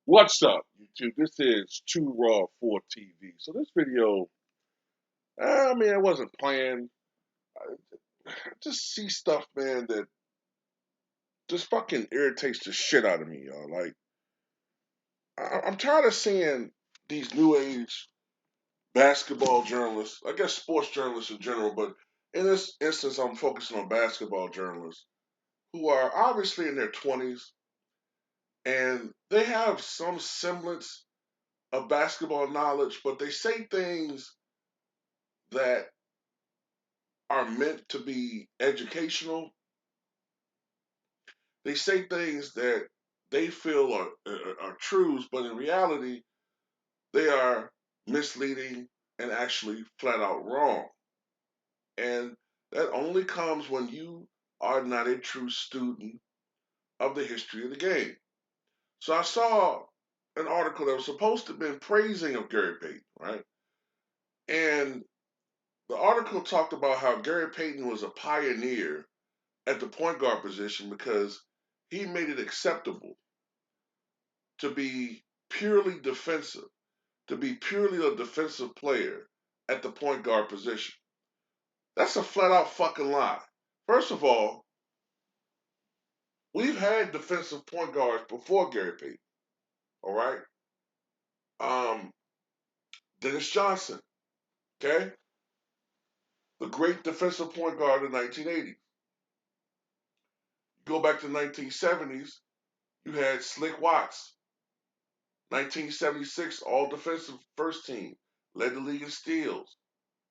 What's up, YouTube? This is Too Raw for TV. So this video, I mean, I wasn't planned. I just see stuff, man, that just fucking irritates the shit out of me, y'all. Like, I'm tired of seeing these new age basketball journalists, I guess sports journalists in general, but in this instance, I'm focusing on basketball journalists who are obviously in their 20s and they have some semblance of basketball knowledge, but they say things that are meant to be educational. They say things that they feel are truths, but in reality, they are misleading and actually flat out wrong. And that only comes when you are not a true student of the history of the game. So I saw an article that was supposed to have been praising of Gary Payton, right? And the article talked about how Gary Payton was a pioneer at the point guard position because he made it acceptable to be purely defensive, to be purely a defensive player at the point guard position. That's a flat out fucking lie. First of all, we've had defensive point guards before Gary Payton, all right? Um, Dennis Johnson, okay? The great defensive point guard in the 1980s. Go back to the 1970s, you had Slick Watts, 1976 all defensive first team, led the league in steals.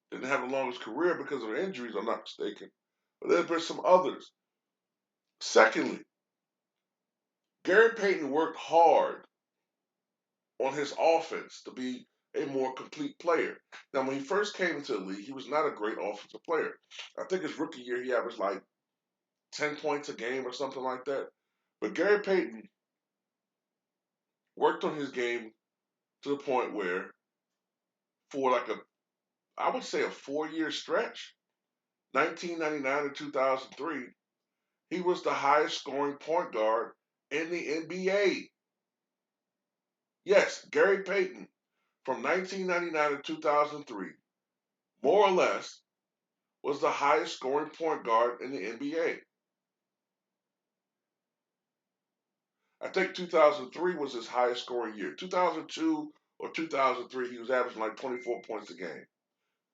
Didn't have the longest career because of injuries, I'm not mistaken. But there's been some others. Secondly, Gary Payton worked hard on his offense to be a more complete player. Now, when he first came into the league, he was not a great offensive player. I think his rookie year, he averaged like 10 points a game or something like that. But Gary Payton worked on his game to the point where, for like I would say a 4-year stretch, 1999 to 2003, he was the highest scoring point guard in the NBA. Yes, Gary Payton from 1999 to 2003, more or less, was the highest scoring point guard in the NBA. I think 2003 was his highest scoring year. 2002 or 2003, he was averaging like 24 points a game.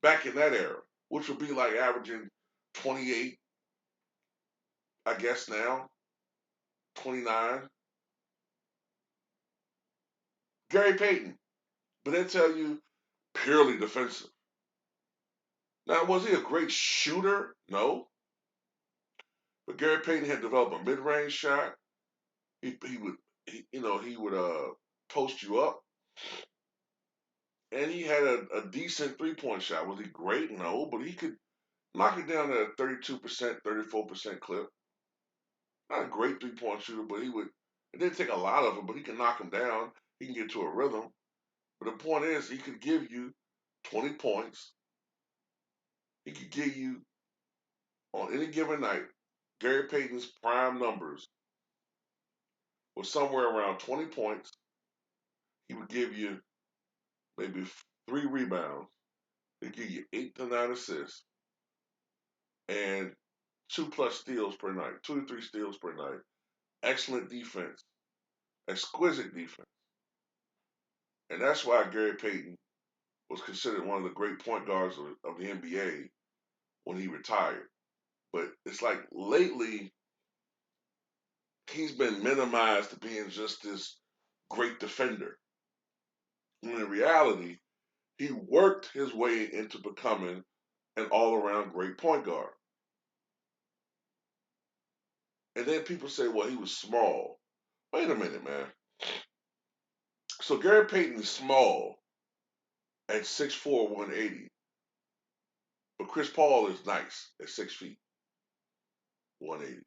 Back in that era, which would be like averaging 28, I guess now, 29. Gary Payton, but they tell you purely defensive. Now, was he a great shooter? No. But Gary Payton had developed a mid-range shot. He would he would post you up, and he had a decent three-point shot. Was he great? No, but he could knock it down at a 32%, 34% clip. Not a great three-point shooter, but he would. It didn't take a lot of them, but he can knock them down. He can get to a rhythm. But the point is, he could give you 20 points. He could give you on any given night. Gary Payton's prime numbers was somewhere around 20 points. He would give you maybe 3 rebounds. He'd give you 8 to 9 assists and 2+ steals per night, 2 to 3 steals per night. Excellent defense, exquisite defense. And that's why Gary Payton was considered one of the great point guards of the NBA when he retired. But it's like lately, he's been minimized to being just this great defender. When in reality, he worked his way into becoming an all around great point guard. And then people say, well, he was small. Wait a minute, man. So Gary Payton is small at 6'4", 180. But Chris Paul is nice at 6 feet, 180.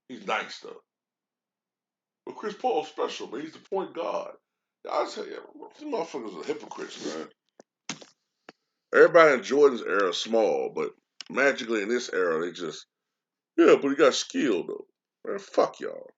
He's nice, though. But Chris Paul's special, man. He's the point guard. I tell you, these motherfuckers are hypocrites, man. Everybody in Jordan's era is small, but magically in this era, they just, yeah, but he got skill, though. Man, fuck y'all.